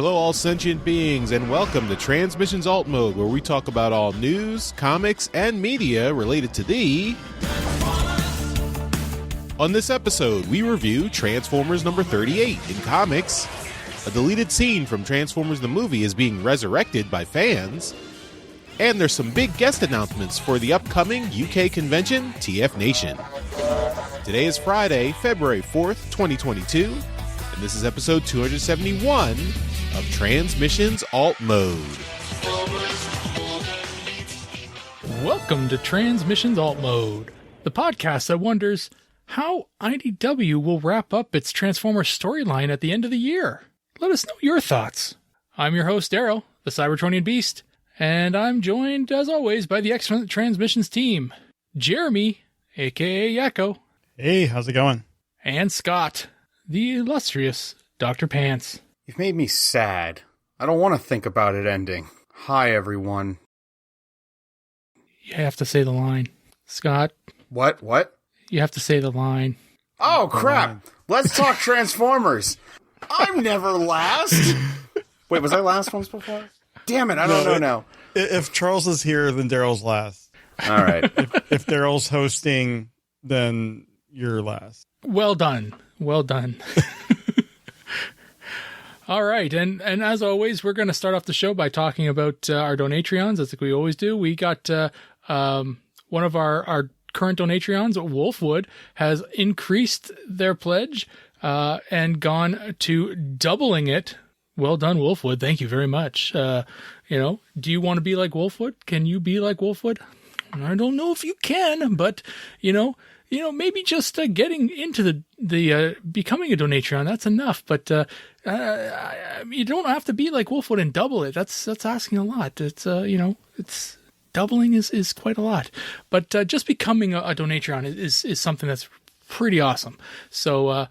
Hello, all sentient beings, and welcome to Transmissions Alt Mode, where we talk about all news, comics, and media related to the... On this episode, we review Transformers number 38 in comics. A deleted scene from Transformers the movie is being resurrected by fans. And there's some big guest announcements for the upcoming UK convention, TFNation. Today is Friday, February 4th, 2022, and this is episode 271 of Transmissions Alt Mode. Welcome to Transmissions Alt Mode, the podcast that wonders how IDW will wrap up its Transformers storyline at the end of the year. Let us know your thoughts. I'm your host, Darrow, the Cybertronian Beast, and I'm joined, as always, by the excellent Transmissions team, Jeremy, a.k.a. Yakko. Hey, how's it going? And Scott, the illustrious Dr. Pants. You've made me sad. I don't want to think about it ending. Hi, everyone. You have to say the line. Scott. What? You have to say the line. Oh, crap. Let's talk Transformers. I'm never last. Wait, was I last once before? Damn it, I don't know now. If Charles is here, then Daryl's last. All right. If Daryl's hosting, then you're last. Well done. All right, and as always, we're going to start off the show by talking about our Donatreons, as we always do. We got one of our current Donatreons, Wolfwood, has increased their pledge and gone to doubling it. Well done, Wolfwood. Thank you very much. Do you want to be like Wolfwood? Can you be like Wolfwood? I don't know if you can, but, maybe just getting into the becoming a Donatreon, that's enough. But you don't have to be like Wolfwood and double it. That's asking a lot. It's doubling is quite a lot. But just becoming a Donatreon is something that's pretty awesome. So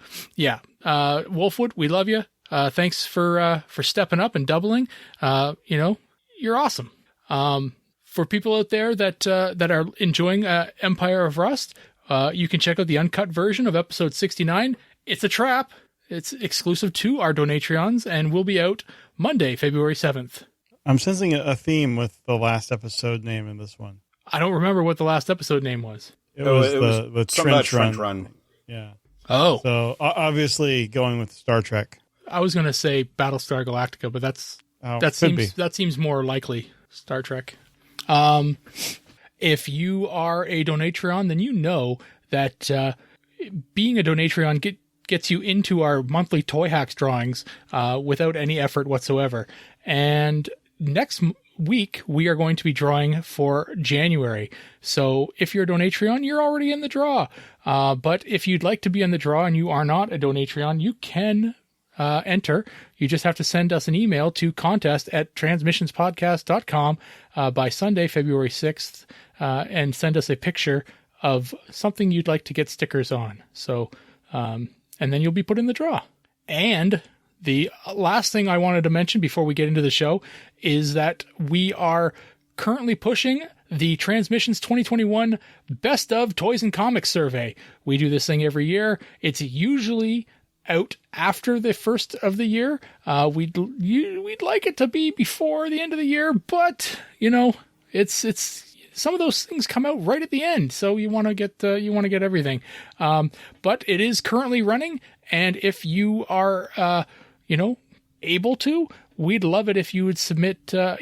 Wolfwood, we love you. Thanks for stepping up and doubling. You're awesome. For people out there that are enjoying Empire of Rust, you can check out the uncut version of episode 69. It's a trap. It's exclusive to our Donatreons and will be out Monday, February 7th. I'm sensing a theme with the last episode name in this one. I don't remember what the last episode name was. It was the Trench Run. Yeah. Oh. So obviously going with Star Trek. I was going to say Battlestar Galactica, but that seems more likely Star Trek. If you are a Donatreon, then you know that being a Donatreon gets you into our monthly Toy Hacks drawings without any effort whatsoever. And next week, we are going to be drawing for January. So if you're a Donatreon, you're already in the draw. But if you'd like to be in the draw and you are not a Donatreon, you can enter. You just have to send us an email to contest@transmissionspodcast.com by Sunday, February 6th, and send us a picture of something you'd like to get stickers on. So, and then you'll be put in the draw. And the last thing I wanted to mention before we get into the show is that we are currently pushing the Transmissions 2021 Best of Toys and Comics survey. We do this thing every year. It's usually out after the first of the year. We'd like it to be before the end of the year, but it's some of those things come out right at the end, so you want to get everything. But it is currently running, and if you are able to, we'd love it if you would submit a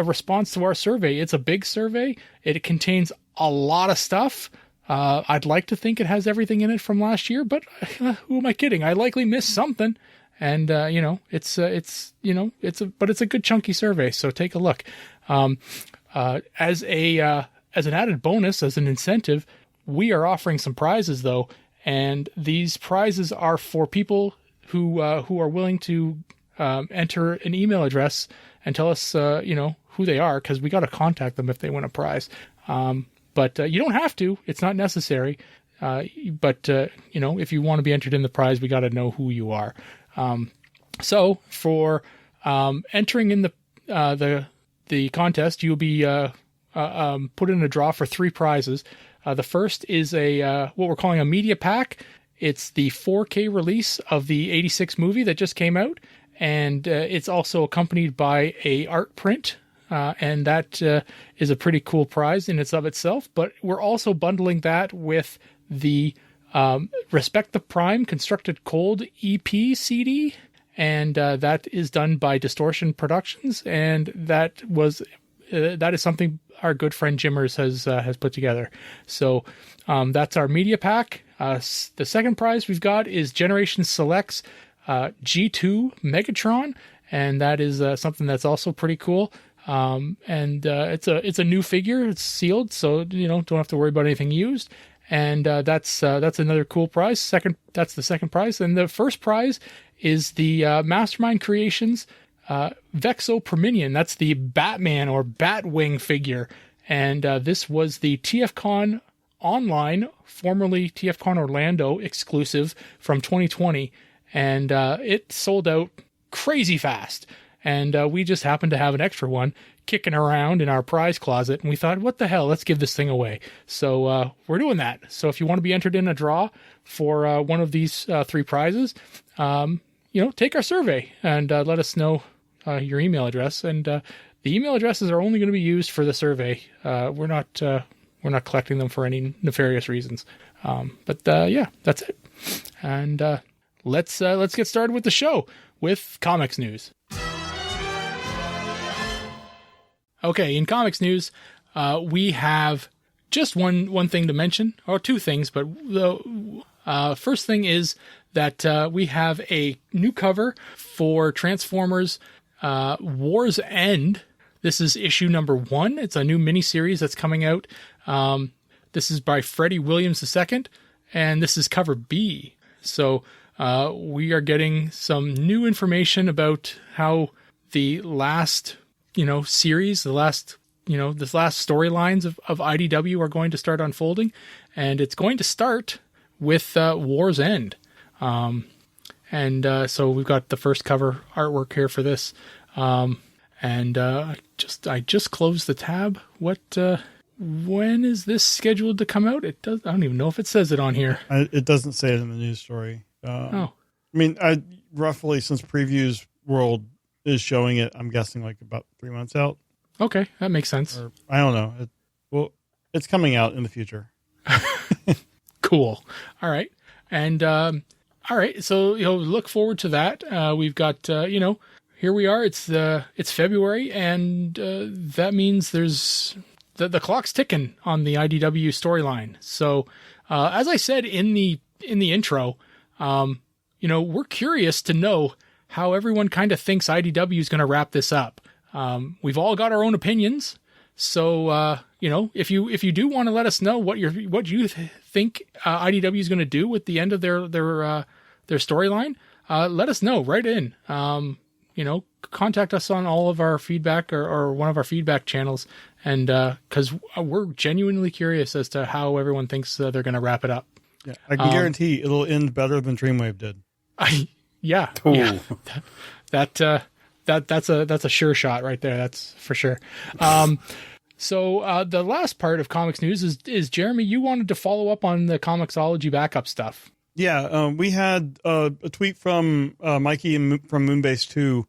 response to our survey. It's a big survey. It contains a lot of stuff. I'd like to think it has everything in it from last year, but who am I kidding? I likely missed something, and it's a good chunky survey. So take a look. As an added bonus, as an incentive, we are offering some prizes though, and these prizes are for people who are willing to enter an email address and tell us who they are, because we got to contact them if they win a prize. But you don't have to. It's not necessary. But if you want to be entered in the prize, we got to know who you are. So for entering in the contest, you'll be put in a draw for 3 prizes. The first is what we're calling a media pack. It's the 4K release of the 86 movie that just came out. and it's also accompanied by a art print, and that is a pretty cool prize in of itself. But we're also bundling that with the Respect the Prime Constructed Cold EP CD, and that is done by Distortion Productions, and that is something our good friend Jimmers has put together. So that's our media pack. The second prize we've got is Generation Selects G2 Megatron, and that is something that's also pretty cool. It's a new figure. It's sealed, so don't have to worry about anything used. And that's another cool prize. That's the second prize, and the first prize is the Mastermind Creations Vexo Prominion. That's the Batman or Batwing figure, and this was the TFCon Online, formerly TFCon Orlando exclusive from 2020, and it sold out crazy fast. And we just happened to have an extra one kicking around in our prize closet, and we thought, what the hell, let's give this thing away. So we're doing that. So if you want to be entered in a draw for one of these three prizes, take our survey and let us know your email address. And the email addresses are only going to be used for the survey. We're not collecting them for any nefarious reasons. But that's it. And let's get started with the show with comics news. Okay, in comics news, we have just one thing to mention, or two things, but the first thing is that we have a new cover for Transformers War's End. This is issue number 1. It's a new miniseries that's coming out. This is by Freddie Williams II, and this is cover B. So we are getting some new information about how the last series, this last storylines of IDW are going to start unfolding, and it's going to start with War's End. So we've got the first cover artwork here for this. I just closed the tab. When is this scheduled to come out? I don't even know if it says it on here. It doesn't say it in the news story. I mean, roughly since Previews World is showing it, I'm guessing like about 3 months out. Okay, that makes sense. Or, I don't know. It's coming out in the future. Cool. All right. And all right, so look forward to that. We've got here we are. It's February, and that means there's the clock's ticking on the IDW storyline. So as I said in the intro, we're curious to know how everyone kind of thinks IDW is going to wrap this up. We've all got our own opinions. So, if you do want to let us know what you think IDW is going to do with the end of their storyline, let us know. Write in. Contact us on all of our feedback or one of our feedback channels, and because we're genuinely curious as to how everyone thinks they're going to wrap it up. Yeah, I can guarantee it'll end better than Dreamwave did. Yeah. That's a sure shot right there. That's for sure. So the last part of comics news is Jeremy, you wanted to follow up on the Comixology backup stuff. Yeah, we had a tweet from Mikey from Moonbase 2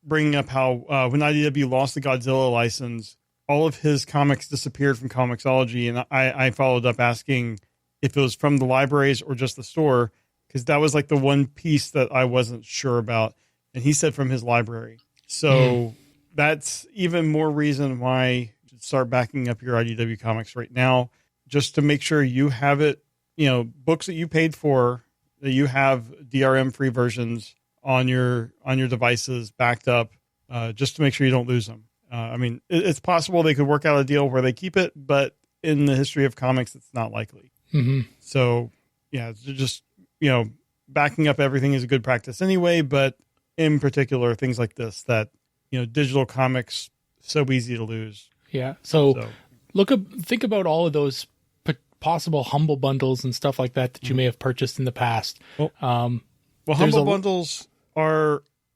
bringing up how when IDW lost the Godzilla license, all of his comics disappeared from Comixology, and I followed up asking if it was from the libraries or just the store, because that was like the one piece that I wasn't sure about. And he said from his library. So that's even more reason why you should start backing up your IDW comics right now, just to make sure you have it, books that you paid for, that you have DRM free versions on your devices backed up, just to make sure you don't lose them. I mean, it's possible they could work out a deal where they keep it, but in the history of comics, it's not likely. Mm-hmm. So yeah, just, backing up everything is a good practice anyway, but in particular, things like this, digital comics, so easy to lose. Yeah. So think about all of those possible Humble bundles and stuff like that you may have purchased in the past. Well, Humble bundles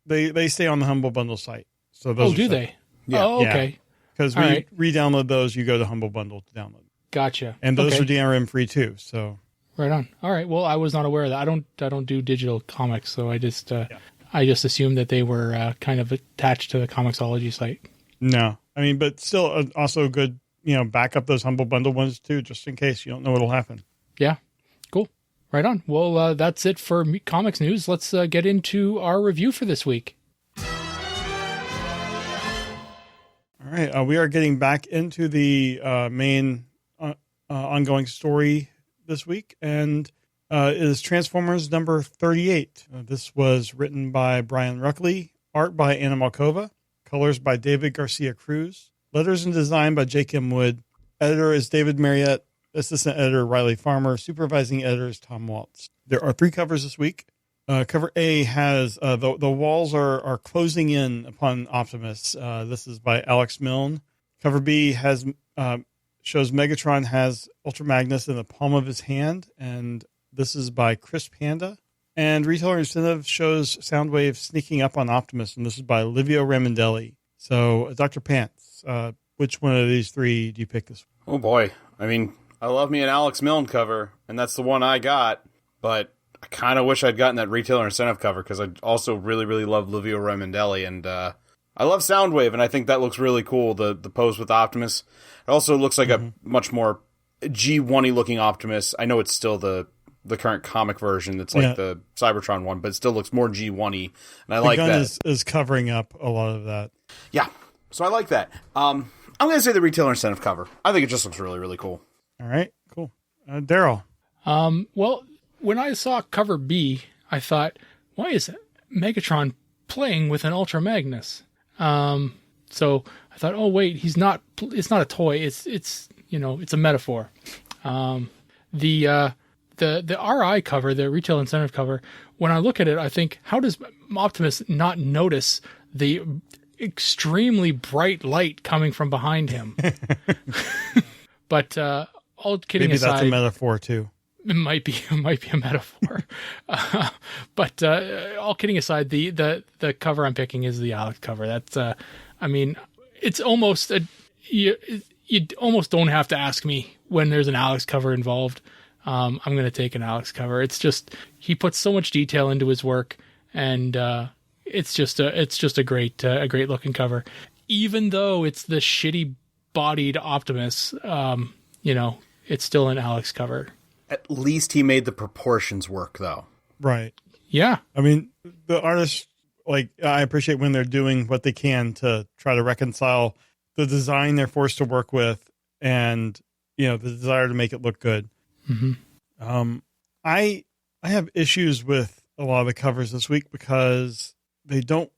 they stay on the Humble Bundle site. So those do they? Yeah. Oh, okay. Because we re-download those, you go to Humble Bundle to download. Gotcha. And those are DRM free too. So right on. All right. Well, I was not aware of that. I don't do digital comics, so I just I just assumed that they were kind of attached to the Comixology site. No, I mean, but still also good, back up those Humble Bundle ones too, just in case you don't know what'll happen. Yeah, cool. Right on. Well, that's it for comics news. Let's get into our review for this week. All right, we are getting back into the main ongoing story this week, and is Transformers number 38. This was written by Brian Ruckley, art by Anna Malkova, colors by David Garcia Cruz, letters and design by Jake M. Wood, editor is David Marriott, assistant editor Riley Farmer, supervising editor is Tom Waltz. There are 3 covers this week. Cover A has the walls are closing in upon Optimus. This is by Alex Milne. Cover B has shows Megatron has Ultra Magnus in the palm of his hand, and this is by Chris Panda. And Retailer Incentive shows Soundwave sneaking up on Optimus, and this is by Livio Ramondelli. So, Dr. Pants, which one of these 3 do you pick this week? Oh boy. I mean, I love me an Alex Milne cover, and that's the one I got, but I kind of wish I'd gotten that Retailer Incentive cover, because I also really, really love Livio Ramondelli, and I love Soundwave, and I think that looks really cool, the pose with Optimus. It also looks like a much more G1-y looking Optimus. I know it's still the current comic version that's like the Cybertron one, but it still looks more G1-y, and I like that. The gun is covering up a lot of that. Yeah, so I like that. I'm going to say the Retailer Incentive cover. I think it just looks really, really cool. All right, cool. Daryl. Well, when I saw cover B, I thought, why is Megatron playing with an Ultra Magnus? So I thought, oh wait, it's not a toy. It's a metaphor. The RI cover, the Retail Incentive cover, when I look at it, I think, how does Optimus not notice the extremely bright light coming from behind him? But all kidding maybe aside, that's a metaphor too. It might be a metaphor. But all kidding aside, the cover I'm picking is the Alex cover. That's it's almost you almost don't have to ask me when there's an Alex cover involved. I'm going to take an Alex cover. It's just, he puts so much detail into his work, and it's just a great looking cover. Even though it's the shitty bodied Optimus, it's still an Alex cover. At least he made the proportions work, though. Right. Yeah. I mean, the artists, I appreciate when they're doing what they can to try to reconcile the design they're forced to work with and, the desire to make it look good. Mm-hmm. I have issues with a lot of the covers this week because they don't,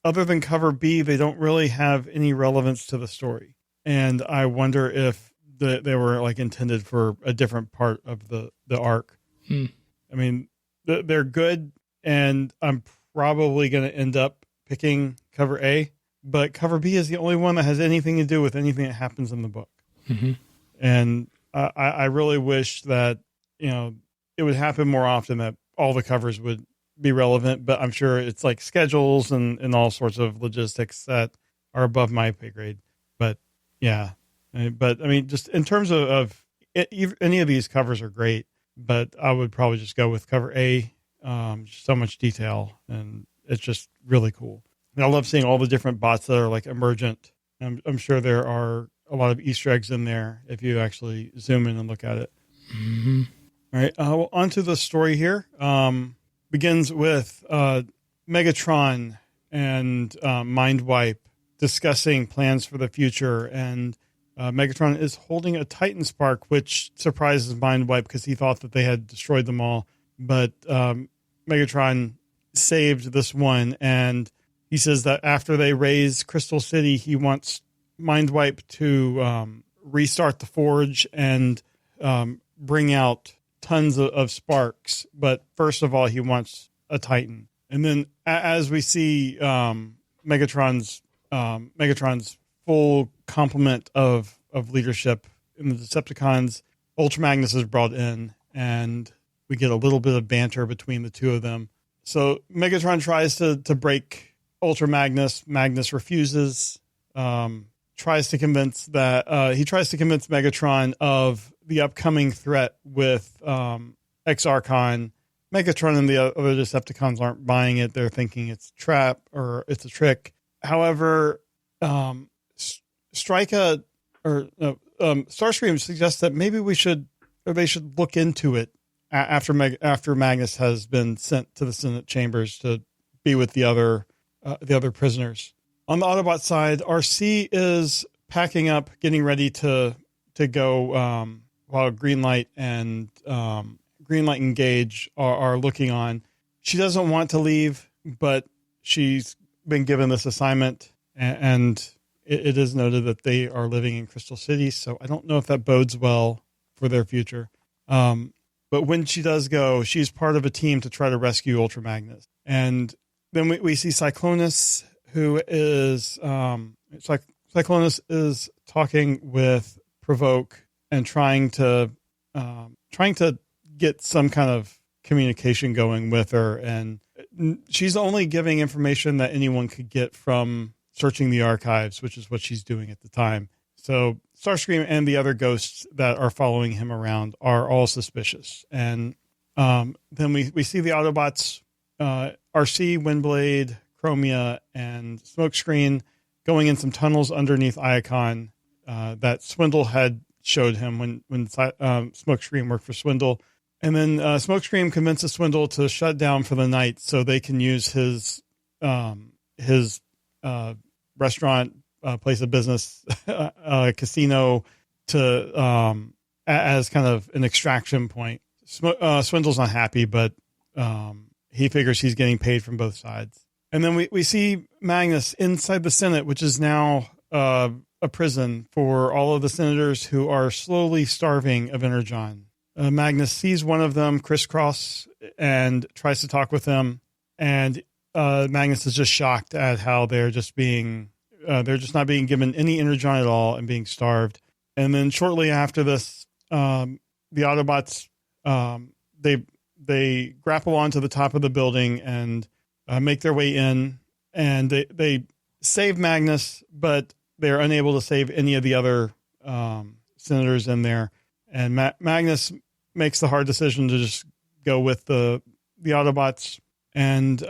other than cover B, they don't really have any relevance to the story. And I wonder if they were intended for a different part of the arc. I mean, they're good, and I'm probably going to end up picking cover A, but cover B is the only one that has anything to do with anything that happens in the book. Mm-hmm. And I really wish that, it would happen more often, that all the covers would be relevant, but I'm sure it's schedules and all sorts of logistics that are above my pay grade. But yeah, but I mean, just in terms of any of these covers are great, but I would probably just go with cover A. So much detail, and it's just really cool. And I love seeing all the different bots that are emergent. I'm sure there are a lot of Easter eggs in there if you actually zoom in and look at it. Mm-hmm. All right, well, on to the story here. Begins with Megatron and Mindwipe discussing plans for the future, and Megatron is holding a Titan Spark, which surprises Mindwipe because he thought that they had destroyed them all. But Megatron saved this one, and he says that after they raise Crystal City, he wants Mindwipe to restart the Forge and bring out tons of sparks. But first of all, he wants a Titan. And then as we see Megatron's full complement of leadership in the Decepticons, Ultra Magnus is brought in, and we get a little bit of banter between the two of them. So Megatron tries to break Ultra Magnus. Magnus refuses. Tries to convince Megatron of the upcoming threat with Exarchon, Megatron and the other Decepticons aren't buying it. They're thinking it's a trap or it's a trick. However, Starscream suggests that maybe they should look into it after Magnus has been sent to the Senate chambers to be with the other prisoners. On the Autobot side, RC is packing up, getting ready to go, while Greenlight and Gage are looking on. She doesn't want to leave, but she's been given this assignment, and it is noted that they are living in Crystal City, so I don't know if that bodes well for their future. But when she does go, she's part of a team to try to rescue Ultra Magnus. And then we see Cyclonus, who is Cyclonus is talking with Provoke and trying to get some kind of communication going with her. And she's only giving information that anyone could get from searching the archives, which is what she's doing at the time. So Starscream and the other ghosts that are following him around are all suspicious. And then we see the Autobots, RC, Windblade, Chromia, and Smokescreen going in some tunnels underneath Iacon that Swindle had showed him when Smokescreen worked for Swindle. And then Smokescreen convinces Swindle to shut down for the night so they can use his restaurant, place of business, casino to as kind of an extraction point. Swindle's not happy, but he figures he's getting paid from both sides. And then we see Magnus inside the Senate, which is now a prison for all of the senators who are slowly starving of Energon. Magnus sees one of them, Crisscross, and tries to talk with him. And Magnus is just shocked at how they're just not being given any Energon at all and being starved. And then shortly after this, the Autobots, they grapple onto the top of the building and make their way in, and they save Magnus, but they're unable to save any of the other senators in there. And Magnus makes the hard decision to just go with the Autobots. And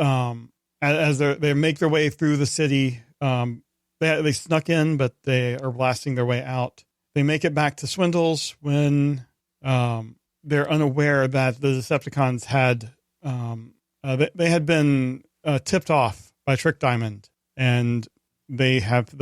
as they make their way through the city, they snuck in, but they are blasting their way out. They make it back to Swindle's when they're unaware that the Decepticons had they had been tipped off by Trick Diamond, and they have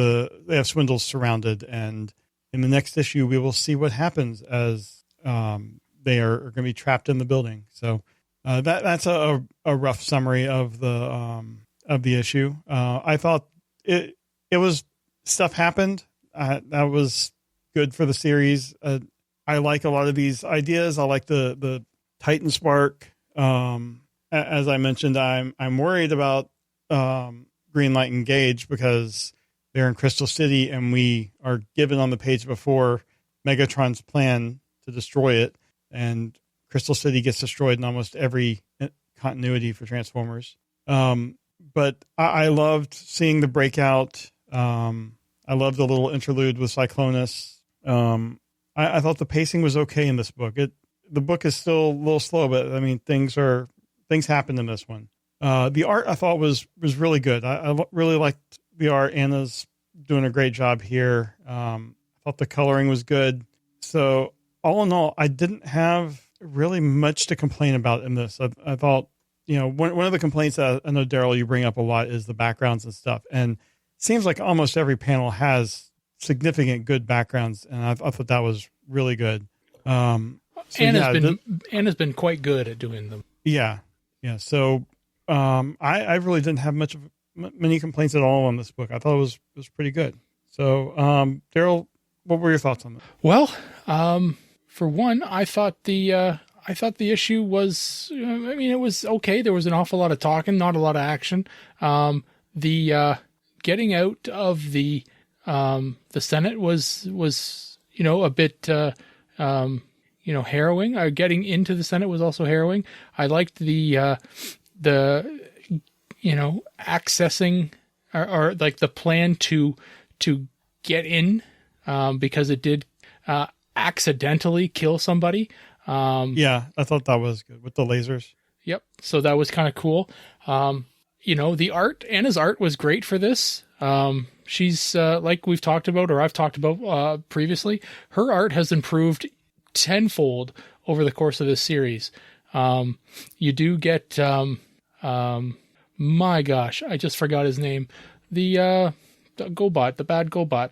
Swindle surrounded. And in the next issue, we will see what happens as they are going to be trapped in the building. So that's a rough summary of the issue. I thought it was stuff happened. That was good for the series. I like a lot of these ideas. I like the Titan Spark. As I mentioned, I'm worried about Greenlight and Gage because they're in Crystal City, and we are given on the page before Megatron's plan to destroy it, and Crystal City gets destroyed in almost every continuity for Transformers. But I loved seeing the breakout. I loved the little interlude with Cyclonus. I thought the pacing was okay in this book. The book is still a little slow, but I mean, things happened in this one. The art I thought was really good. I really liked the art. Anna's doing a great job here. I thought the coloring was good. So all in all, I didn't have really much to complain about in this. I thought, one of the complaints that I know, Daryl, you bring up a lot is the backgrounds and stuff. And it seems like almost every panel has significant good backgrounds. And I thought that was really good. Anna's been quite good at doing them. Yeah. Yeah. So, I really didn't have many complaints at all on this book. I thought it was pretty good. So, Daryl, what were your thoughts on that? Well, for one, I thought the issue was, it was okay. There was an awful lot of talking, not a lot of action. The getting out of the Senate was a bit harrowing. Getting into the Senate was also harrowing. I liked the accessing or like the plan to get in, because it did accidentally kill somebody. Yeah, I thought that was good with the lasers. Yep. So that was kind of cool. The art, Anna's art was great for this. She's like we've talked about, or I've talked about previously, her art has improved tenfold over the course of this series. You do get, my gosh, I just forgot his name. The GoBot, the bad GoBot.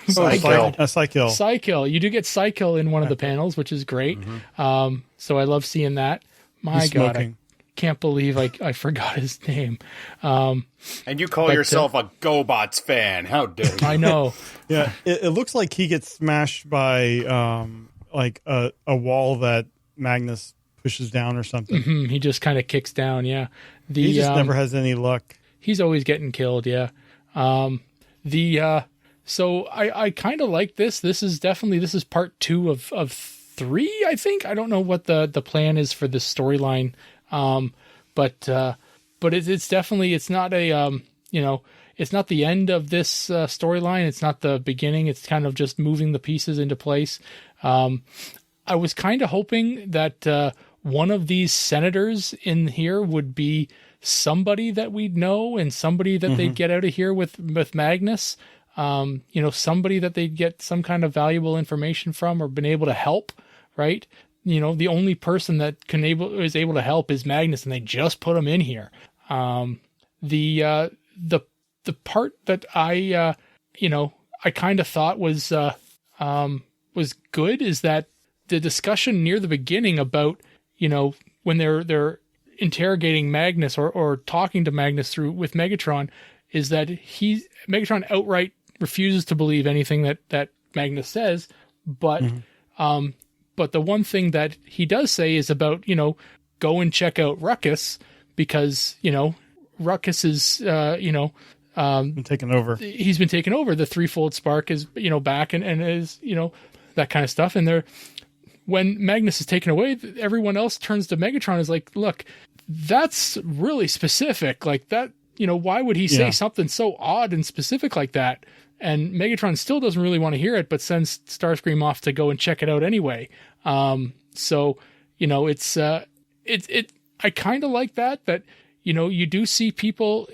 Psykill. Psykill. You do get Psykill in one of the panels, which is great. So I love seeing that. My God, I can't believe I forgot his name. And you call yourself a GoBots fan. How dare you? I know. Yeah, it looks like he gets smashed by like a wall that Magnus pushes down or something. He just kind of kicks down, yeah. He just never has any luck. He's always getting killed, yeah. So I kind of like this. This is part 2 of 3, I think. I don't know what the plan is for this storyline. But it's definitely, it's not a, it's not the end of this storyline. It's not the beginning. It's kind of just moving the pieces into place. I was kind of hoping that one of these senators in here would be somebody that we'd know and somebody that they'd get out of here with Magnus. Somebody that they'd get some kind of valuable information from or been able to help, right? The only person that is able to help is Magnus, and they just put him in here. The part that I kind of thought was good is that the discussion near the beginning about, when they're interrogating Magnus or talking to Magnus with Megatron, is that Megatron outright refuses to believe anything that Magnus says, but the one thing that he does say is about, go and check out Ruckus, because, Ruckus is, been taken over. He's been taken over. The threefold spark is, back and is, that kind of stuff. And when Magnus is taken away, everyone else turns to Megatron and is like, look, that's really specific. Like that, why would he say something so odd and specific like that? And Megatron still doesn't really want to hear it, but sends Starscream off to go and check it out anyway. I kind of like that, you do see people,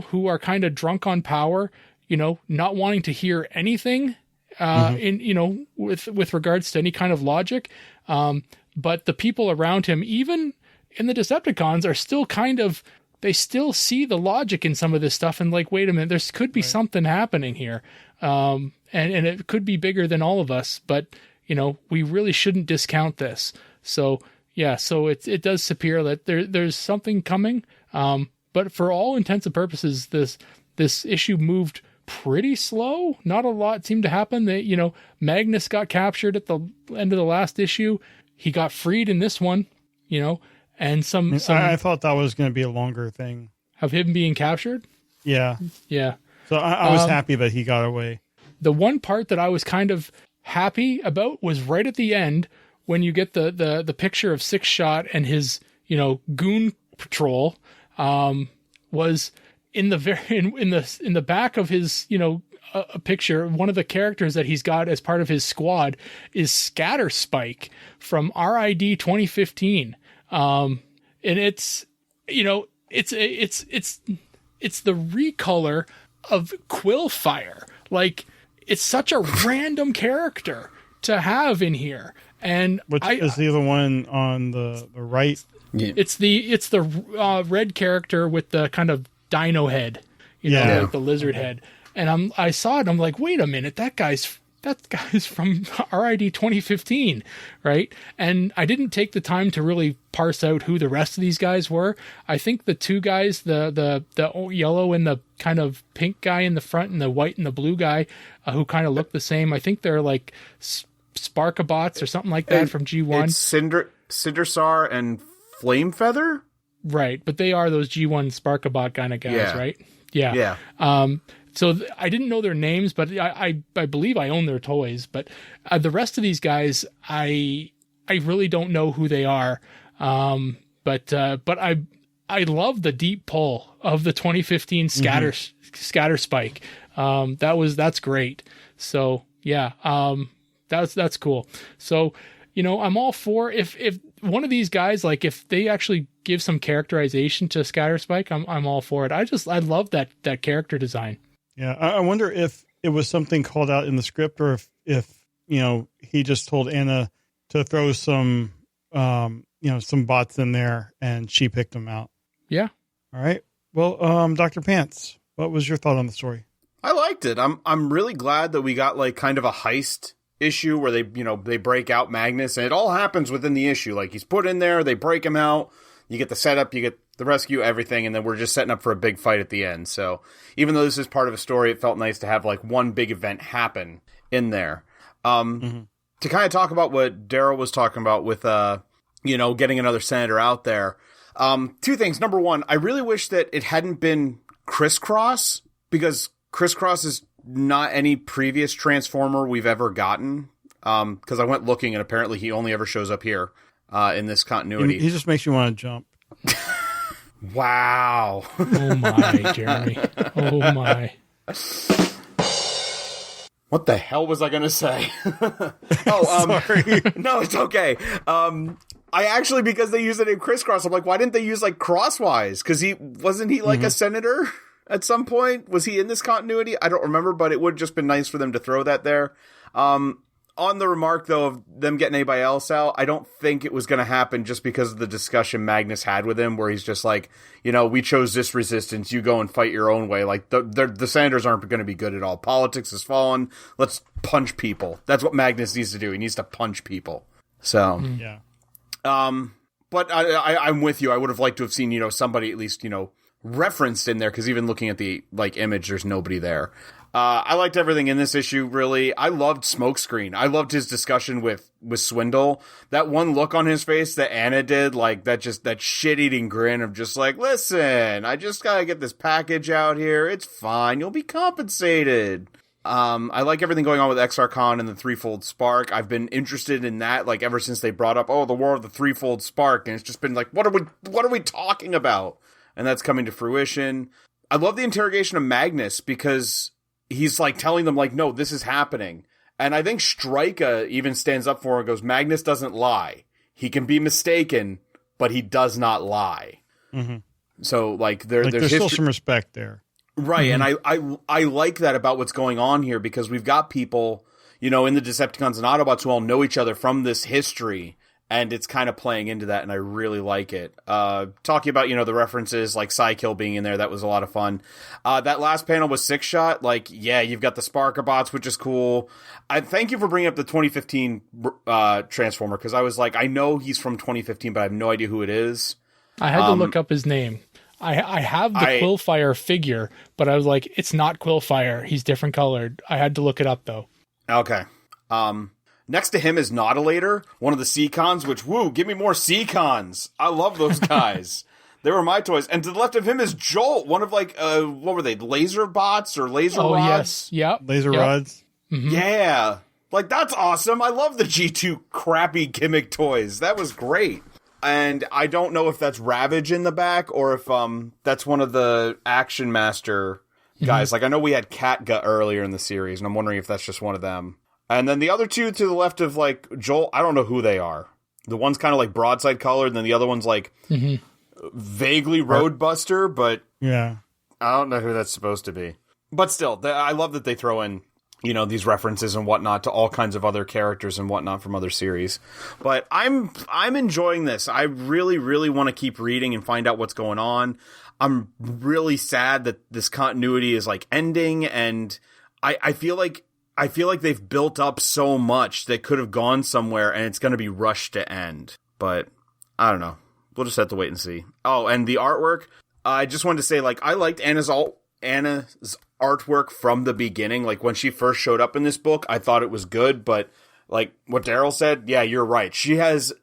who are kind of drunk on power, not wanting to hear anything, with regards to any kind of logic. But the people around him, even in the Decepticons, are still they still see the logic in some of this stuff and like, wait a minute, there could be something happening here. And it could be bigger than all of us, but we really shouldn't discount this. So yeah, so it does appear that there's something coming. But for all intents and purposes, this issue moved pretty slow. Not a lot seemed to happen. Magnus got captured at the end of the last issue. He got freed in this one, and some I thought that was going to be a longer thing of him being captured. Yeah. Yeah. So I was happy that he got away. The one part that I was kind of happy about was right at the end when you get the picture of Six Shot and his, goon patrol, was in the back of his, a picture. One of the characters that he's got as part of his squad is Scatter Spike from RID 2015. And it's the recolor of Quillfire. Like, it's such a random character to have in here. And which is the other one on the right? Yeah. It's the red character with the kind of dino head, like the lizard head. And I saw it and I'm like, wait a minute, that guy's from RID 2015, right? And I didn't take the time to really parse out who the rest of these guys were. I think the two guys, the yellow and the kind of pink guy in the front and the white and the blue guy, who kind of look the same. I think they're like Sparkabots or something like that from G1. It's Cindersar and Flamefeather? Right, but they are those G1 Sparkabot kind of guys, right? Yeah. So I didn't know their names, but I believe I own their toys. But the rest of these guys, I really don't know who they are. But I love the deep pull of the 2015 Scatter Spike. That's great. So yeah, that's cool. So I'm all for if one of these guys, like if they actually give some characterization to Scatterspike, I'm all for it. I love that character design. Yeah, I wonder if it was something called out in the script, or if he just told Anna to throw some some bots in there and she picked them out. Yeah. All right. Well, Dr. Pants, what was your thought on the story? I liked it. I'm really glad that we got like kind of a heist issue where they break out Magnus, and it all happens within the issue. Like he's put in there, they break him out, you get the setup, you get the rescue, everything, and then we're just setting up for a big fight at the end. So even though this is part of a story, it felt nice to have like one big event happen in there. To kind of talk about what Daryl was talking about with getting another senator out there. Two things. Number one, I really wish that it hadn't been Crisscross, because Crisscross is not any previous Transformer we've ever gotten. Because I went looking, and apparently he only ever shows up here in this continuity. He just makes you want to jump. Wow. Oh my, Jeremy. Oh my. What the hell was I going to say? Sorry. No, it's okay. I actually, because they use it in Crisscross, I'm like, why didn't they use like Crosswise? Because wasn't he like a senator at some point? Was he in this continuity? I don't remember, but it would have just been nice for them to throw that there. On the remark, though, of them getting anybody else out, I don't think it was going to happen just because of the discussion Magnus had with him, where he's just like, we chose this resistance, you go and fight your own way. Like, the senators aren't going to be good at all. Politics has fallen. Let's punch people. That's what Magnus needs to do. He needs to punch people. So, yeah. But I'm with you. I would have liked to have seen, somebody at least, referenced in there, because even looking at the, like, image, there's nobody there. I liked everything in this issue, really. I loved Smokescreen. I loved his discussion with Swindle. That one look on his face that Anna did, like, that shit-eating grin of just like, listen, I just gotta get this package out here. It's fine. You'll be compensated. I like everything going on with Exarchon and the Threefold Spark. I've been interested in that, like, ever since they brought up, the War of the Threefold Spark, and it's just been like, what are we talking about? And that's coming to fruition. I love the interrogation of Magnus, because he's like telling them like, no, this is happening. And I think Strika even stands up for him and goes, Magnus doesn't lie. He can be mistaken, but he does not lie. Mm-hmm. So like there's still some respect there. Right. Mm-hmm. And I like that about what's going on here, because we've got people, in the Decepticons and Autobots who all know each other from this history. And it's kind of playing into that, and I really like it. Talking about, the references, like Psykill being in there, that was a lot of fun. That last panel was Six Shot. Like, yeah, you've got the Sparkabots, which is cool. I thank you for bringing up the 2015 Transformer, because I was like, I know he's from 2015, but I have no idea who it is. I had to look up his name. I have the Quillfire figure, but I was like, it's not Quillfire. He's different colored. I had to look it up, though. Okay. Next to him is Nautilator, one of the Seacons, which, give me more Seacons. I love those guys. They were my toys. And to the left of him is Jolt, one of like, what were they, laser bots or laser rods? Yes, yep. Laser rods. Mm-hmm. Yeah. Like, that's awesome. I love the G2 crappy gimmick toys. That was great. And I don't know if that's Ravage in the back, or if that's one of the Action Master guys. Mm-hmm. Like, I know we had Catgut earlier in the series, and I'm wondering if that's just one of them. And then the other two to the left of, like, Joel, I don't know who they are. The one's kind of, like, broadside colored, and then the other one's, like, vaguely Roadbuster, but yeah, I don't know who that's supposed to be. But still, I love that they throw in, these references and whatnot to all kinds of other characters and whatnot from other series. But I'm enjoying this. I really, really want to keep reading and find out what's going on. I'm really sad that this continuity is, like, ending, and I feel like they've built up so much that could have gone somewhere, and it's going to be rushed to end. But I don't know. We'll just have to wait and see. Oh, and the artwork. I just wanted to say, like, I liked Anna's artwork from the beginning. Like, when she first showed up in this book, I thought it was good. But like what Daryl said, yeah, you're right. She has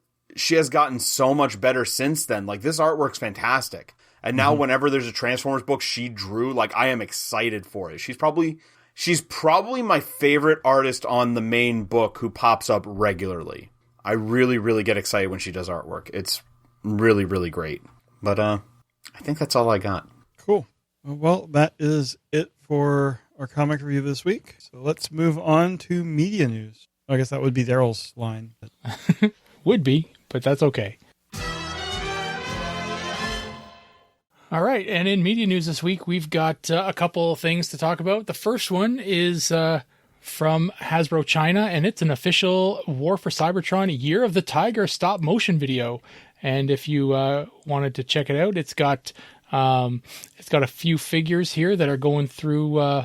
gotten so much better since then. Like, this artwork's fantastic. And now whenever there's a Transformers book she drew, like, I am excited for it. She's probably my favorite artist on the main book who pops up regularly. I really, really get excited when she does artwork. It's really, really great. But I think that's all I got. Cool. Well, that is it for our comic review this week. So let's move on to media news. I guess that would be Daryl's line. Would be, but that's okay. All right, and in media news this week, we've got a couple things to talk about. The first one is from Hasbro China, and it's an official War for Cybertron Year of the Tiger stop motion video. And if you wanted to check it out, it's got a few figures here that are going through,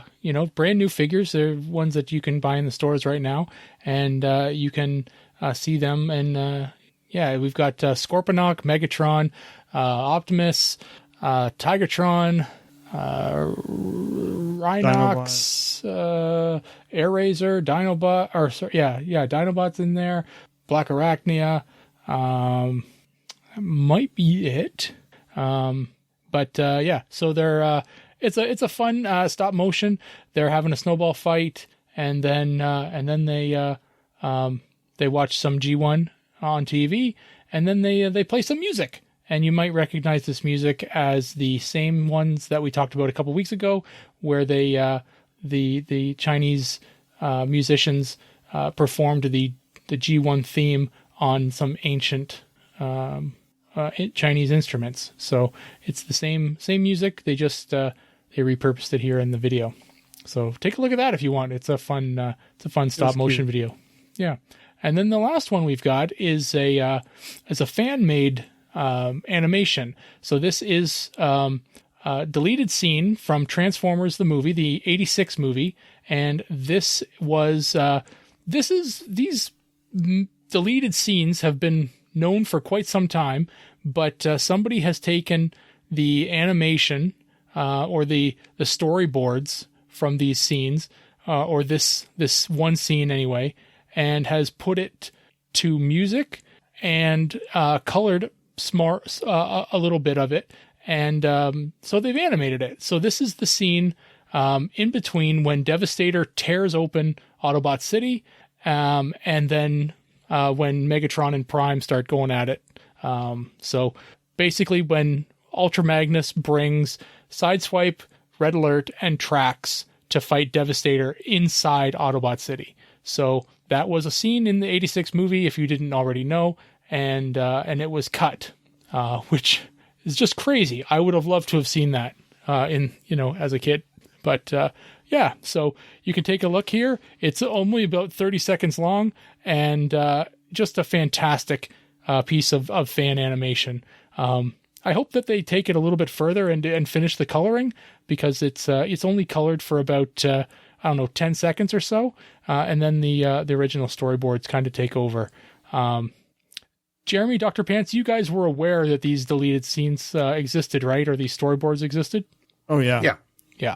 brand new figures. They're ones that you can buy in the stores right now, and you can see them. And we've got Scorponok, Megatron, Optimus, Tigatron, Rhinox, Air Razor, Dinobot, Dinobot's in there, Black Arachnia, might be it. So they're it's a fun stop motion. They're having a snowball fight, and then they watch some G1 on TV, and then they play some music. And you might recognize this music as the same ones that we talked about a couple weeks ago, where the Chinese musicians performed the G1 theme on some ancient Chinese instruments. So it's the same music. They just they repurposed it here in the video. So take a look at that if you want. It's a fun stop motion video. Yeah. And then the last one we've got is a fan made animation. So this is a deleted scene from Transformers the movie, the 86 movie, and these deleted scenes have been known for quite some time, but somebody has taken the animation or the storyboards from these scenes, or this one scene anyway, and has put it to music and colored a little bit of it, and so they've animated it. So this is the scene in between when Devastator tears open Autobot City, and then when Megatron and Prime start going at it. So basically when Ultra Magnus brings Sideswipe, Red Alert, and Trax to fight Devastator inside Autobot City. So that was a scene in the 86 movie, if you didn't already know, and it was cut, which is just crazy. I would have loved to have seen that as a kid. But so you can take a look here. It's only about 30 seconds long, and just a fantastic piece of fan animation. I hope that they take it a little bit further and finish the coloring, because it's only colored for about 10 seconds or so, and then the original storyboards kind of take over. Jeremy, Dr. Pants, you guys were aware that these deleted scenes existed, right? Or these storyboards existed? Oh yeah. Yeah.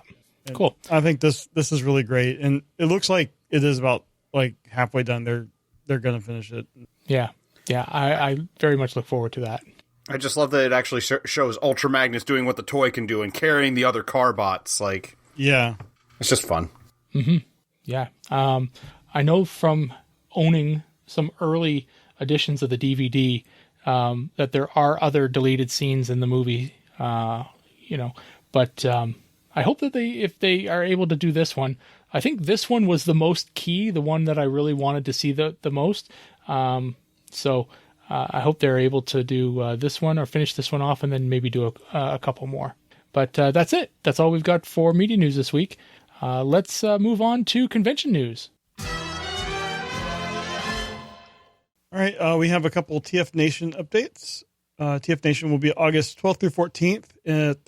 Cool. I think this is really great, and it looks like it is about like halfway done. They're gonna finish it. Yeah. I very much look forward to that. I just love that it actually shows Ultra Magnus doing what the toy can do and carrying the other car bots. Like, yeah, it's just fun. Mm-hmm. Yeah. I know from owning some early editions of the DVD that there are other deleted scenes in the movie, but I hope that if they are able to do this one, I think this one was the most key, the one that I really wanted to see the most. So I hope they're able to do this one or finish this one off, and then maybe do a couple more. But that's it. That's all we've got for media news this week. Let's move on to convention news. All right, we have a couple TFNation updates. TFNation will be August 12th through 14th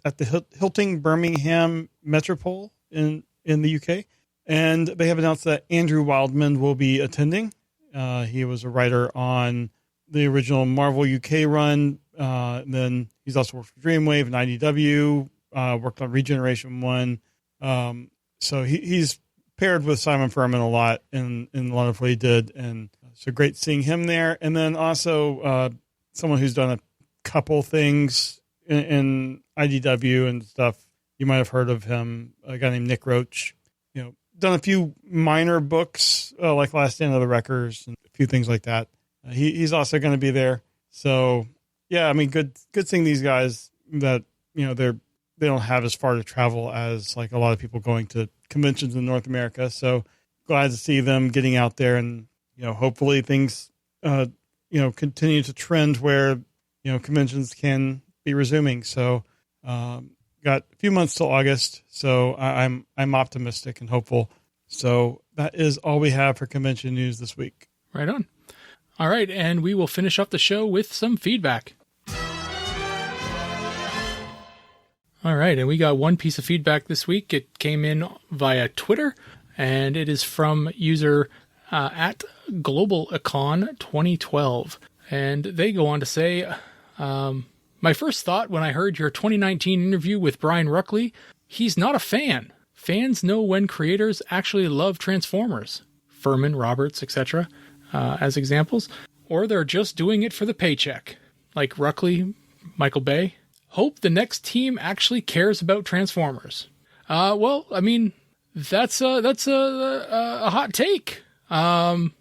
at the Hilton Birmingham Metropole in the UK. And they have announced that Andrew Wildman will be attending. He was a writer on the original Marvel UK run. And then he's also worked for Dreamwave and IDW, worked on Regeneration 1. So he's paired with Simon Furman a lot in a lot of what he did. And so great seeing him there. And then also someone who's done a couple things in IDW and stuff. You might have heard of him, a guy named Nick Roach. Done a few minor books like Last Stand of the Wreckers and a few things like that. He's also going to be there. So yeah, I mean, good seeing these guys that they don't have as far to travel as like a lot of people going to conventions in North America. So glad to see them getting out there, and hopefully things continue to trend where, conventions can be resuming. So, got a few months till August. So I'm optimistic and hopeful. So that is all we have for convention news this week. Right on. All right. And we will finish up the show with some feedback. All right. And we got one piece of feedback this week. It came in via Twitter, and it is from user at GlobalEcon2012. And they go on to say, my first thought when I heard your 2019 interview with Brian Ruckley, he's not a fan. Fans know when creators actually love Transformers, Furman, Roberts, etc., as examples, or they're just doing it for the paycheck, like Ruckley, Michael Bay. Hope the next team actually cares about Transformers. Well, I mean, that's a hot take. There's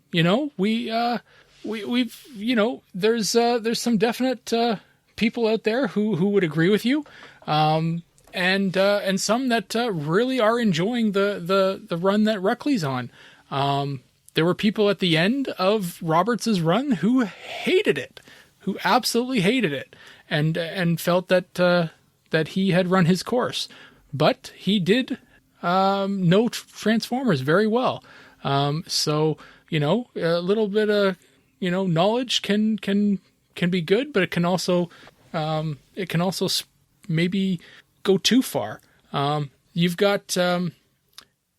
some definite people out there who would agree with you, and some that really are enjoying the run that Ruckley's on. There were people at the end of Roberts' run who hated it, who absolutely hated it, and felt that he had run his course. But he did know Transformers very well. So a little bit of knowledge can be good, but it can also maybe go too far. You've got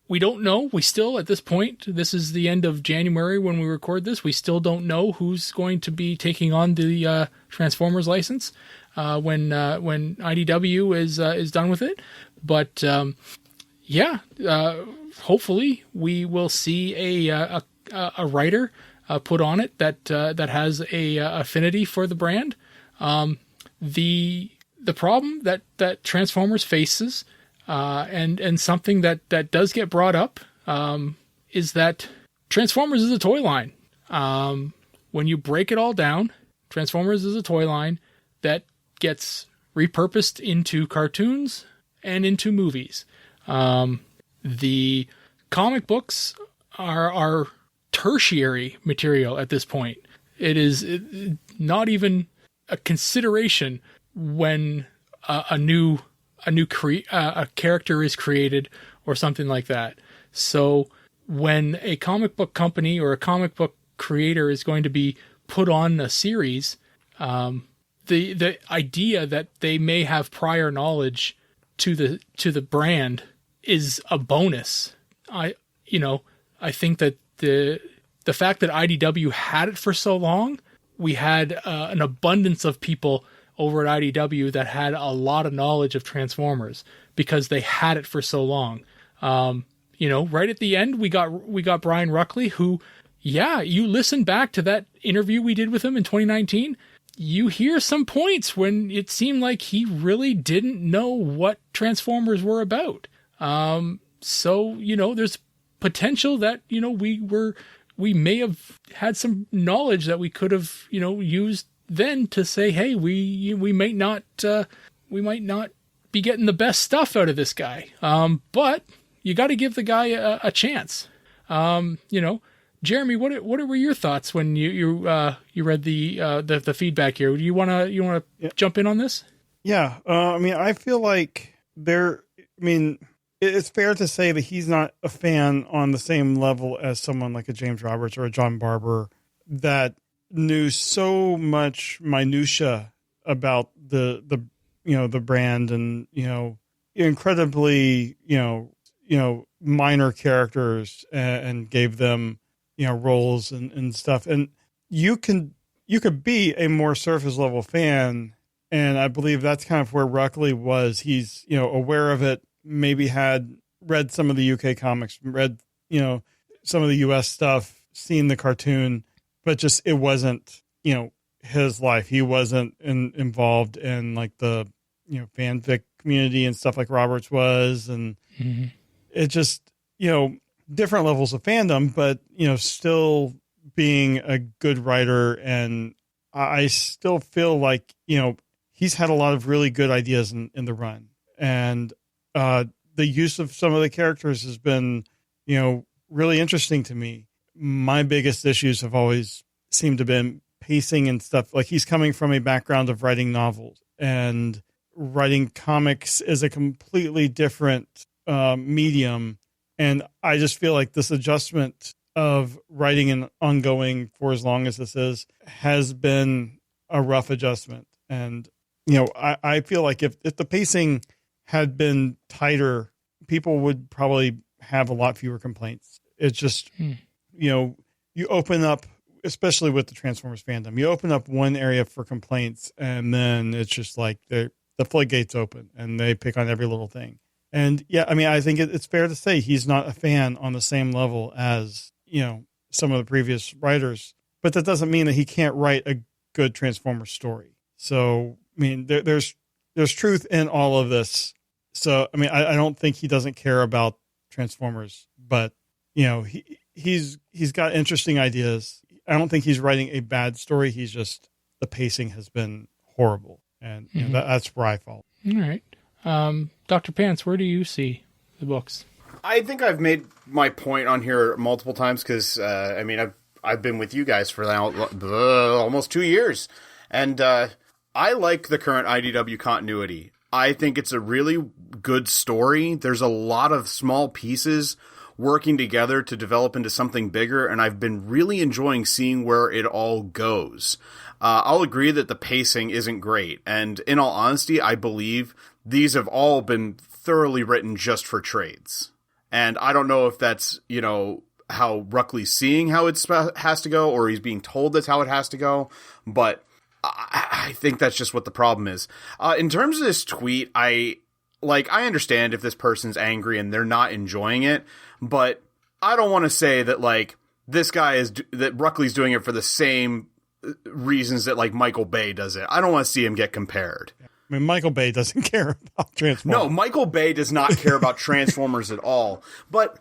we don't know. We still, at this point, this is the end of January when we record this, we still don't know who's going to be taking on the Transformers license when IDW is done with it. But hopefully we will see a writer put on it that has a affinity for the brand. The problem that Transformers faces, and something that does get brought up, is that Transformers is a toy line. When you break it all down, Transformers is a toy line that gets repurposed into cartoons and into movies. The comic books are tertiary material at this point. It is not even a consideration when a character is created or something like that. So when a comic book company or a comic book creator is going to be put on a series, the idea that they may have prior knowledge to the brand is a bonus. I think that the fact that IDW had it for so long, we had an abundance of people over at IDW that had a lot of knowledge of Transformers because they had it for so long. Right at the end, we got Brian Ruckley, who, you listen back to that interview we did with him in 2019, you hear some points when it seemed like he really didn't know what Transformers were about. So there's potential that, we may have had some knowledge that we could have, used then to say, hey, we might not be getting the best stuff out of this guy. But you got to give the guy a chance. Jeremy, what were your thoughts when you read the feedback here? Do you want to jump in on this? Yeah. I feel like it's fair to say that he's not a fan on the same level as someone like a James Roberts or a John Barber that knew so much minutia about the brand and, incredibly, minor characters and gave them, roles and stuff. And you could be a more surface level fan. And I believe that's kind of where Ruckley was. He's, aware of it, maybe had read some of the UK comics, read, some of the US stuff, seen the cartoon, but just, it wasn't, his life. He wasn't involved in like the, fanfic community and stuff like Roberts was. And it just, different levels of fandom, but, still being a good writer. And I still feel like, he's had a lot of really good ideas in the run. And, the use of some of the characters has been, really interesting to me. My biggest issues have always seemed to pacing and stuff. Like, he's coming from a background of writing novels, and writing comics is a completely different medium. And I just feel like this adjustment of writing and ongoing for as long as this has been a rough adjustment. And, I feel like if the pacing had been tighter, people would probably have a lot fewer complaints. It's just, you open up, especially with the Transformers fandom, you open up one area for complaints, and then it's just like the floodgates open and they pick on every little thing. And yeah, I mean, I think it's fair to say he's not a fan on the same level as, some of the previous writers, but that doesn't mean that he can't write a good Transformers story. So, I mean, there's truth in all of this. So, I mean, I don't think he doesn't care about Transformers, but he's got interesting ideas. I don't think he's writing a bad story. He's just, the pacing has been horrible. And that's where I fall. All right. Dr. Pants, where do you see the books? I think I've made my point on here multiple times because, I mean, I've been with you guys for now almost 2 years. And I like the current IDW continuity. I think it's a really good story. There's a lot of small pieces working together to develop into something bigger, and I've been really enjoying seeing where it all goes. I'll agree that the pacing isn't great, and in all honesty, I believe these have all been thoroughly written just for trades. And I don't know if that's, how Ruckley's seeing how it has to go, or he's being told that's how it has to go, but I think that's just what the problem is. In terms of this tweet, I understand if this person's angry and they're not enjoying it, but I don't want to say that, this guy that Ruckley's doing it for the same reasons that, Michael Bay does it. I don't want to see him get compared. I mean, Michael Bay doesn't care about Transformers. No, Michael Bay does not care about Transformers at all. But,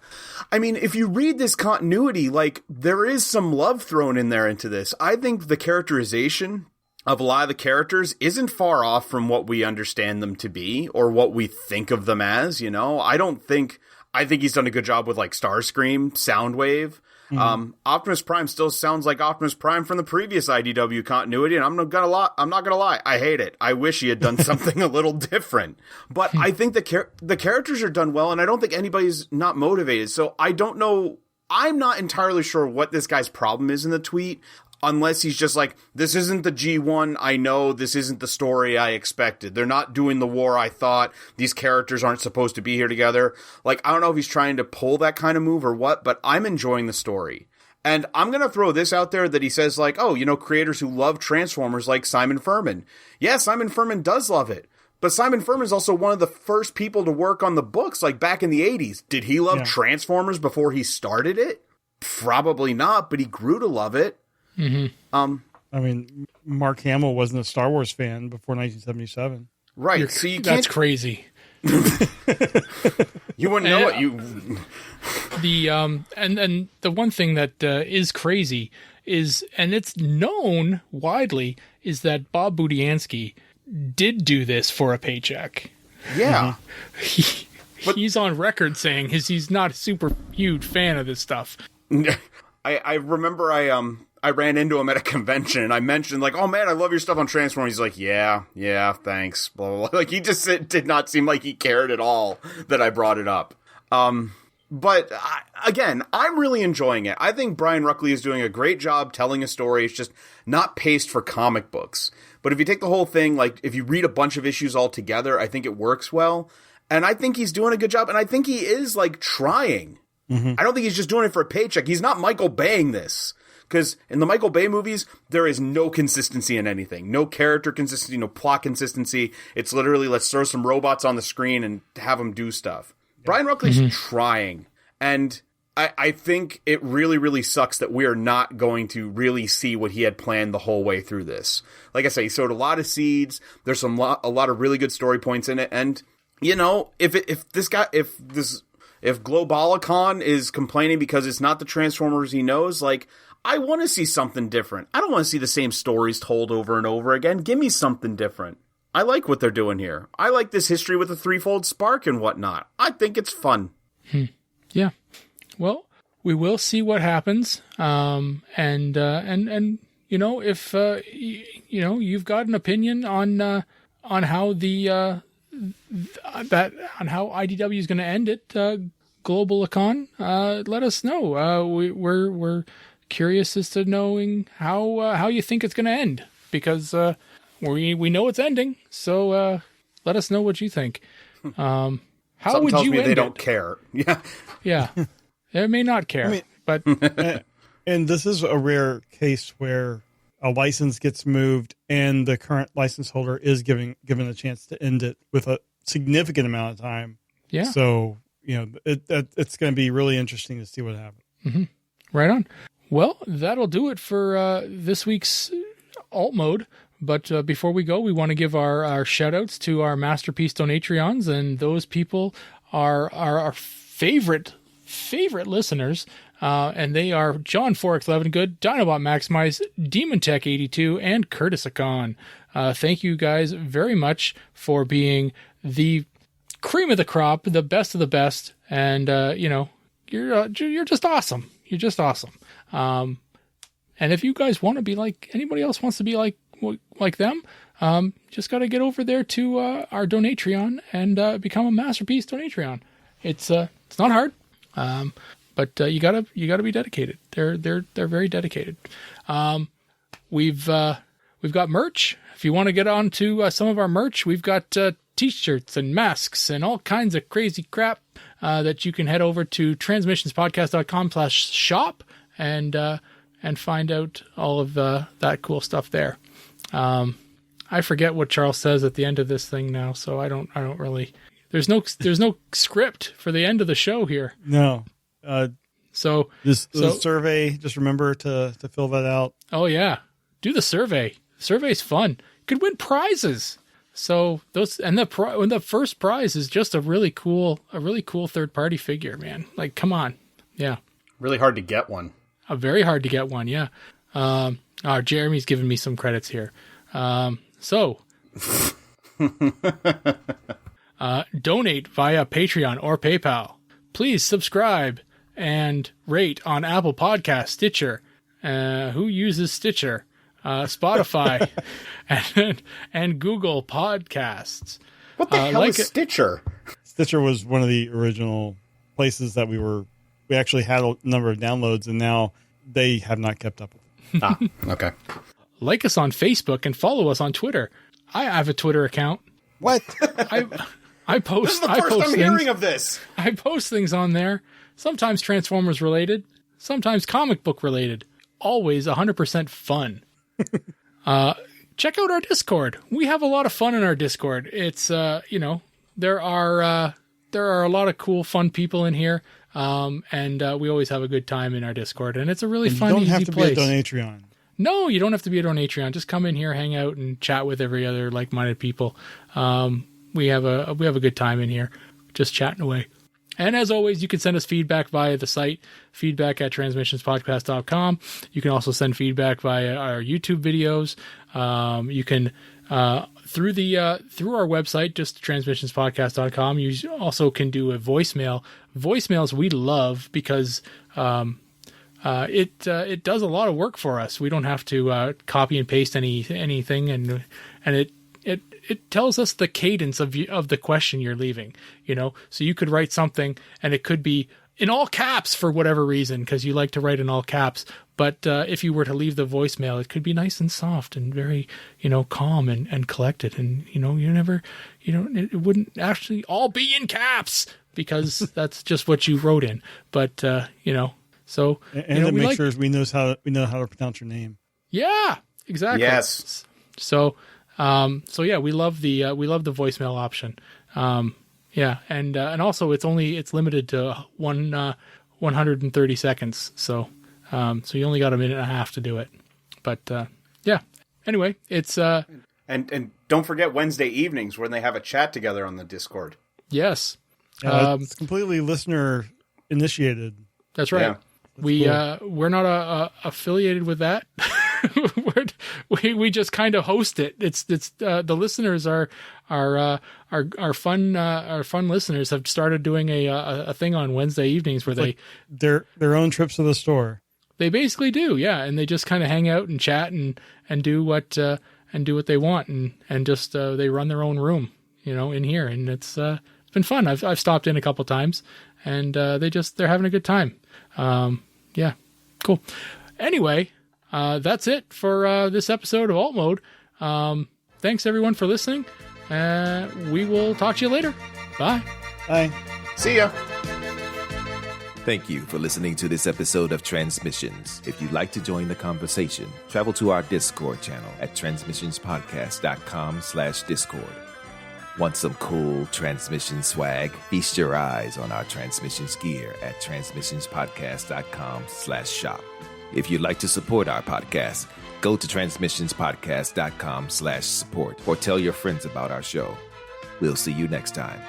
I mean, if you read this continuity, there is some love thrown in there into this. I think the characterization of a lot of the characters isn't far off from what we understand them to be or what we think of them as, I think he's done a good job with Starscream, Soundwave. Mm-hmm. Optimus Prime still sounds like Optimus Prime from the previous IDW continuity, and I'm not gonna lie, I hate it. I wish he had done something a little different. But I think the characters are done well, and I don't think anybody's not motivated. So I don't know. I'm not entirely sure what this guy's problem is in the tweet. Unless he's just this isn't the G1 I know, this isn't the story I expected. They're not doing the war I thought. These characters aren't supposed to be here together. I don't know if he's trying to pull that kind of move or what, but I'm enjoying the story. And I'm going to throw this out there that he says creators who love Transformers like Simon Furman. Yeah, Simon Furman does love it. But Simon Furman is also one of the first people to work on the books, back in the 80s. Did he love Transformers before he started it? Probably not, but he grew to love it. Mm-hmm. I mean, Mark Hamill wasn't a Star Wars fan before 1977. Right. So that's crazy. You wouldn't know it. And the one thing that is crazy is, and it's known widely, is that Bob Budiansky did do this for a paycheck. Yeah. He's on record saying he's not a super huge fan of this stuff. I remember I ran into him at a convention and I mentioned oh man, I love your stuff on Transformers. He's like, yeah, thanks. Blah, blah, blah. He just did not seem like he cared at all that I brought it up. But again, I'm really enjoying it. I think Brian Ruckley is doing a great job telling a story. It's just not paced for comic books. But if you take the whole thing, if you read a bunch of issues all together, I think it works well. And I think he's doing a good job. And I think he is trying. Mm-hmm. I don't think he's just doing it for a paycheck. He's not Michael Baying this. Because in the Michael Bay movies, there is no consistency in anything. No character consistency, no plot consistency. It's literally, let's throw some robots on the screen and have them do stuff. Yeah. Brian Ruckley's trying. And I think it really, really sucks that we are not going to really see what he had planned the whole way through this. Like I say, he sowed a lot of seeds. There's a lot of really good story points in it. And, if Globalicon is complaining because it's not the Transformers he knows, I want to see something different. I don't want to see the same stories told over and over again. Give me something different. I like what they're doing here. I like this history with the threefold spark and whatnot. I think it's fun. Yeah. Well, we will see what happens. And if you've got an opinion on how on how IDW is going to end it, Global Econ, let us know. We're curious as to knowing how you think it's going to end, because we know it's ending. So let us know what you think. How Something would tells you me end they it? don't care. Yeah. Yeah, they may not care, but And this is a rare case where a license gets moved and the current license holder is given a chance to end it with a significant amount of time. yeah, So, it's going to be really interesting to see what happens. right on. Well, that'll do it for this week's alt mode. But before we go, we want to give our shout outs to our Masterpiece Donatreons, and those people are our favorite listeners. And they are John Forex Levengood, Dinobot Maximize, Demon Tech 82, and Curtis Akon. Thank you guys very much for being the cream of the crop, the best of the best, and you're just awesome. You're just awesome. And if you guys want to be like anybody else wants to be like them, just got to get over there to our Donatreon and become a Masterpiece Donatreon. It's not hard. But you gotta be dedicated. They're very dedicated. We've got merch. If you want to get on to some of our merch, we've got t-shirts and masks and all kinds of crazy crap that you can head over to transmissionspodcast.com/shop and find out all of that cool stuff there. I forget what Charles says at the end of this thing now, so I don't really. There's no script for the end of the show here. No. So the survey, just remember to fill that out. Oh yeah, do the survey. The survey's fun. Could win prizes. So the first prize is just a really cool third party figure, man. Like, come on, yeah. Really hard to get one. Very hard to get one, yeah. Jeremy's giving me some credits here. Donate via Patreon or PayPal. Please subscribe and rate on Apple Podcasts, Stitcher. Who uses Stitcher? Spotify and Google Podcasts. What the hell is Stitcher? Stitcher was one of the original places that we actually had a number of downloads, and now they have not kept up with it. Okay. Like us on Facebook and follow us on Twitter. I have a Twitter account. What? I post. This is the first I'm hearing of this. I post things on there. Sometimes Transformers related, sometimes comic book related. Always 100% fun. Check out our Discord. We have a lot of fun in our Discord. It's there are a lot of cool, fun people in here, and we always have a good time in our Discord. And it's a really fun, easy place. You don't have to be a Donatreon. No, you don't have to be a Donatreon. Just come in here, hang out, and chat with every other like-minded people. We have a good time in here, just chatting away. And as always, you can send us feedback via the site, feedback@transmissionspodcast.com. You can also send feedback via our YouTube videos. You can through our website, just transmissionspodcast.com. You also can do a voicemail. Voicemails we love because it does a lot of work for us. We don't have to copy and paste anything, and it tells us the cadence of the question you're leaving, so you could write something and it could be in all caps for whatever reason, because you like to write in all caps. But if you were to leave the voicemail, it could be nice and soft and very, calm and collected. And, it wouldn't actually all be in caps because that's just what you wrote in. But, so. And it makes sure we know how to pronounce your name. Yeah, exactly. Yes. So yeah, we love the voicemail option. And also it's limited to 130 seconds. So you only got a minute and a half to do it. But yeah. Anyway, it's and don't forget Wednesday evenings when they have a chat together on the Discord. Yes. It's completely listener initiated. That's right. Yeah. We're not affiliated with that. we just kind of host it. It's the listeners are fun listeners have started doing a thing on Wednesday evenings where their own trips to the store. They basically do, yeah. And they just kind of hang out and chat and do what they want, and just they run their own room, in here, and it's been fun. I've stopped in a couple times, and they're having a good time. Yeah, cool. Anyway, that's it for this episode of Alt Mode. Thanks everyone for listening. We will talk to you later. Bye. Bye. See ya. Thank you for listening to this episode of Transmissions. If you'd like to join the conversation, travel to our Discord channel at transmissionspodcast.com/Discord. Want some cool transmission swag? Feast your eyes on our transmissions gear at transmissionspodcast.com/shop. If you'd like to support our podcast, go to transmissionspodcast.com/support or tell your friends about our show. We'll see you next time.